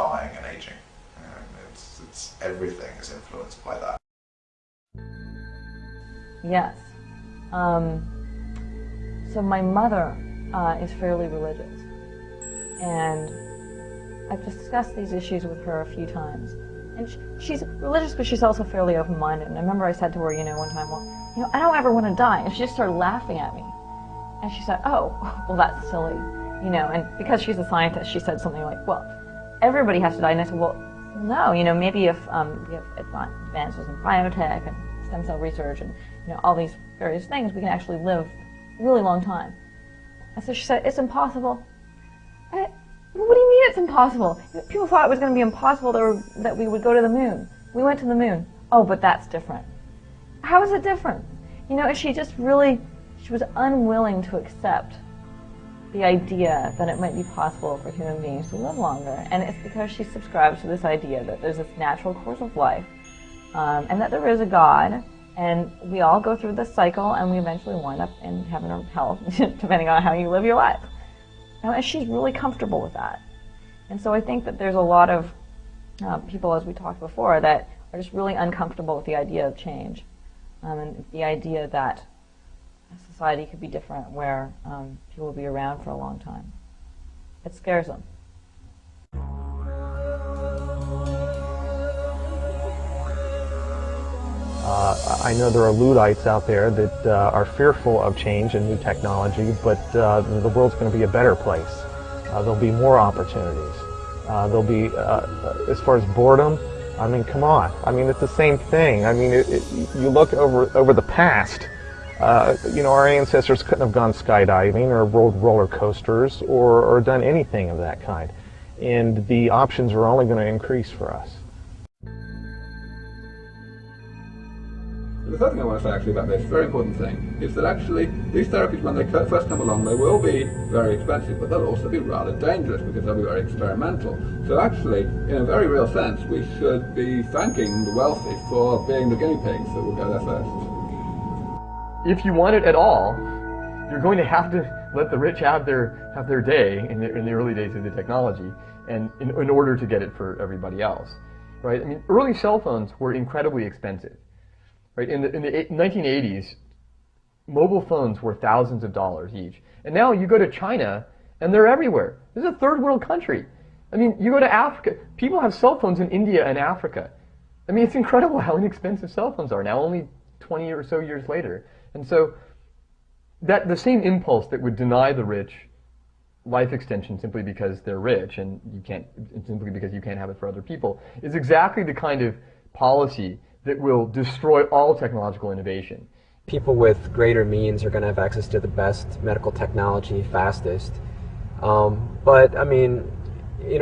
dying and aging. It's everything is influenced by that. Yes. So my mother is fairly religious, and I've discussed these issues with her a few times. And she's religious, but she's also fairly open-minded. And I remember I said to her, one time, well, I don't ever want to die. And she just started laughing at me. And she said, oh, well, that's silly. And because she's a scientist, she said something like, well, everybody has to die. And I said, well, no, maybe if we have advances in biotech and stem cell research and, all these various things, we can actually live a really long time. And so she said, it's impossible. What do you mean it's impossible? People thought it was going to be impossible that we would go to the moon. We went to the moon. Oh, but that's different. How is it different? She was unwilling to accept the idea that it might be possible for human beings to live longer. And it's because she subscribes to this idea that there's this natural course of life, and that there is a God, and we all go through this cycle, and we eventually wind up in heaven or hell, depending on how you live your life. And she's really comfortable with that. And so I think that there's a lot of people, as we talked before, that are just really uncomfortable with the idea of change, and the idea that society could be different, where people will be around for a long time. It scares them. I know there are Luddites out there that are fearful of change and new technology, but the world's going to be a better place. There'll be more opportunities. There'll be, as far as boredom, I mean, come on. I mean, it's the same thing. I mean, you look over the past, our ancestors couldn't have gone skydiving or rode roller coasters or done anything of that kind. And the options are only going to increase for us. The third thing I want to say actually about this, very important thing, is that actually these therapies, when they first come along, they will be very expensive, but they'll also be rather dangerous because they'll be very experimental. So actually, in a very real sense, we should be thanking the wealthy for being the guinea pigs that will go there first. If you want it at all, you're going to have to let the rich have their day in the early days of the technology, and in order to get it for everybody else, right? I mean, early cell phones were incredibly expensive. Right, in the 1980s, mobile phones were thousands of dollars each. And now you go to China, and they're everywhere. This is a third world country. I mean, you go to Africa, people have cell phones in India and Africa. I mean, it's incredible how inexpensive cell phones are now, only 20 or so years later. And so that the same impulse that would deny the rich life extension simply because they're rich and simply because you can't have it for other people is exactly the kind of policy that will destroy all technological innovation. People with greater means are going to have access to the best medical technology fastest. But I mean,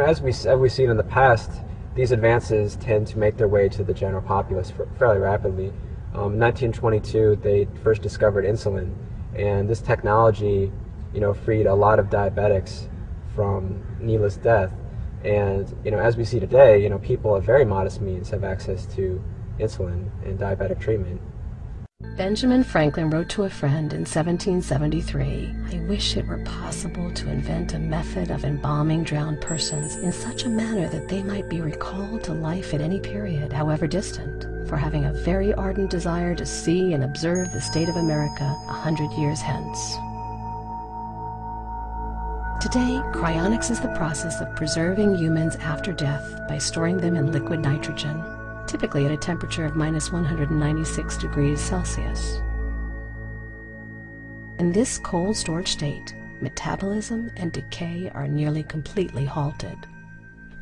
as we've seen in the past, these advances tend to make their way to the general populace fairly rapidly. In 1922, they first discovered insulin, and this technology, freed a lot of diabetics from needless death. And as we see today, people of very modest means have access to insulin and diabetic treatment. Benjamin Franklin wrote to a friend in 1773, "I wish it were possible to invent a method of embalming drowned persons in such a manner that they might be recalled to life at any period, however distant, for having a very ardent desire to see and observe the state of America 100 years hence." Today, cryonics is the process of preserving humans after death by storing them in liquid nitrogen, typically at a temperature of -196 degrees Celsius. In this cold storage state, metabolism and decay are nearly completely halted.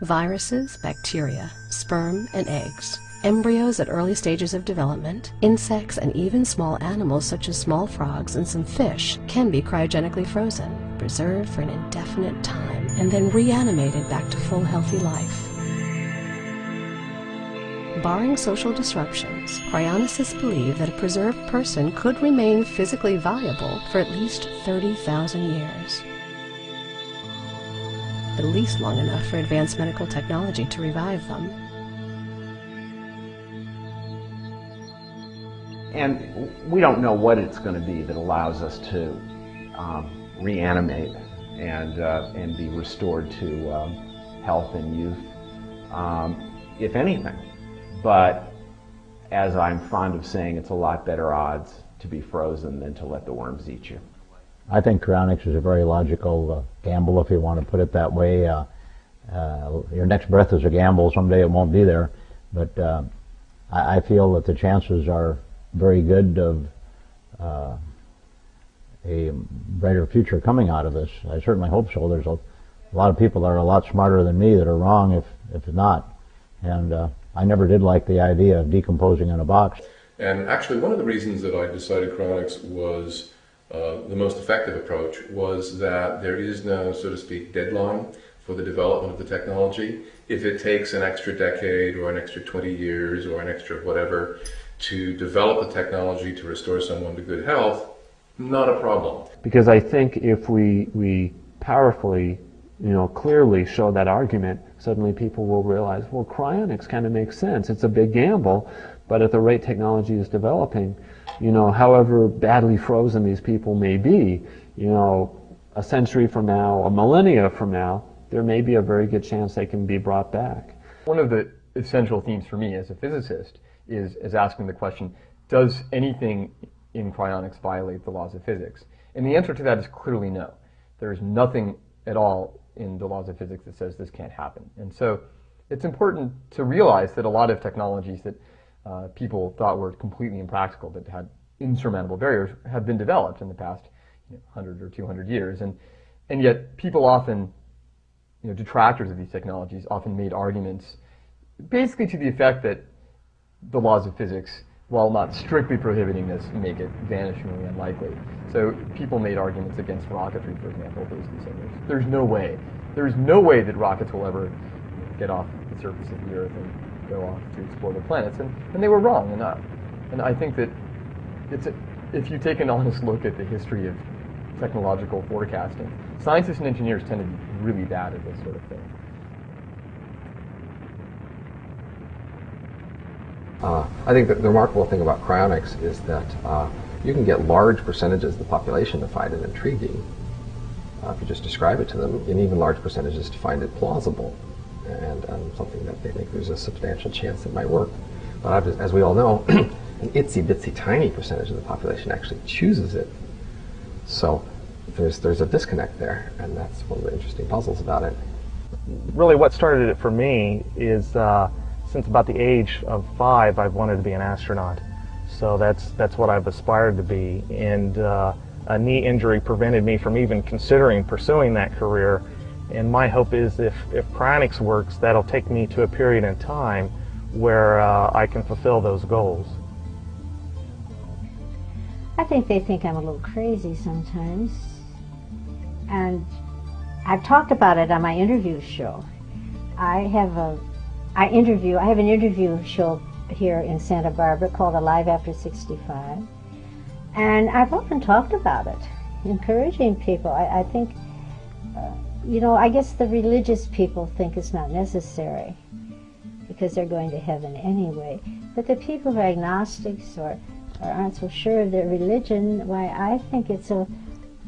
Viruses, bacteria, sperm and eggs, embryos at early stages of development, insects and even small animals such as small frogs and some fish can be cryogenically frozen, preserved for an indefinite time, and then reanimated back to full healthy life. Barring social disruptions, cryonicists believe that a preserved person could remain physically viable for at least 30,000 years. At least long enough for advanced medical technology to revive them. And we don't know what it's going to be that allows us to reanimate and be restored to health and youth if anything. But as I'm fond of saying, it's a lot better odds to be frozen than to let the worms eat you. I think cryonics is a very logical gamble, if you want to put it that way. Your next breath is a gamble. Someday it won't be there. But I feel that the chances are very good of a brighter future coming out of this. I certainly hope so. There's a lot of people that are a lot smarter than me that are wrong if not. And I never did like the idea of decomposing in a box. And actually one of the reasons that I decided cryonics was the most effective approach was that there is no, so to speak, deadline for the development of the technology. If it takes an extra decade or an extra 20 years or an extra whatever to develop the technology to restore someone to good health, not a problem. Because I think if we powerfully, clearly show that argument, suddenly people will realize, well, cryonics kind of makes sense. It's a big gamble, but at the rate technology is developing, however badly frozen these people may be, a century from now, a millennia from now, there may be a very good chance they can be brought back. One of the essential themes for me as a physicist is asking the question, does anything in cryonics violate the laws of physics? And the answer to that is clearly no. There is nothing at all in the laws of physics that says this can't happen. And so it's important to realize that a lot of technologies that people thought were completely impractical, that had insurmountable barriers, have been developed in the past 100 or 200 years. And yet people often, detractors of these technologies often made arguments basically to the effect that the laws of physics, while not strictly prohibiting this, make it vanishingly unlikely. So people made arguments against rocketry, for example, basically saying there's no way that rockets will ever get off the surface of the Earth and go off to explore the planets, and they were wrong. And I think that if you take an honest look at the history of technological forecasting, scientists and engineers tend to be really bad at this sort of thing. I think that the remarkable thing about cryonics is that you can get large percentages of the population to find it intriguing if you just describe it to them, and even large percentages to find it plausible and something that they think there's a substantial chance it might work. But as we all know, an itsy-bitsy tiny percentage of the population actually chooses it. So there's a disconnect there, and that's one of the interesting puzzles about it. Really what started it for me is since about the age of 5, I've wanted to be an astronaut. So that's what I've aspired to be. And a knee injury prevented me from even considering pursuing that career. And my hope is if cryonics works, that'll take me to a period in time where I can fulfill those goals. I think they think I'm a little crazy sometimes. And I've talked about it on my interview show. I have an interview show here in Santa Barbara called Alive After 65. And I've often talked about it, encouraging people. I think, I guess the religious people think it's not necessary because they're going to heaven anyway. But the people who are agnostics or aren't so sure of their religion, why, I think it's a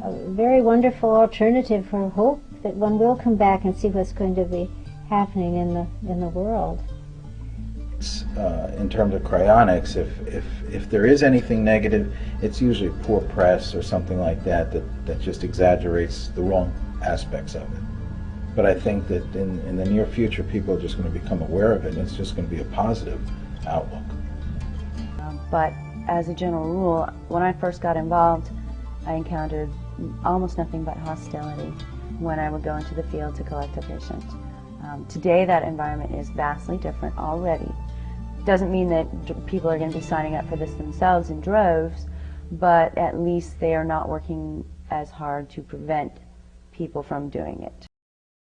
very wonderful alternative for hope that one will come back and see what's going to be happening in the world. In terms of cryonics, if there is anything negative, it's usually poor press or something like that just exaggerates the wrong aspects of it. But I think that in the near future, people are just going to become aware of it, and it's just going to be a positive outlook. But as a general rule, when I first got involved, I encountered almost nothing but hostility when I would go into the field to collect a patient. Today, that environment is vastly different already. Doesn't mean that people are going to be signing up for this themselves in droves, but at least they are not working as hard to prevent people from doing it.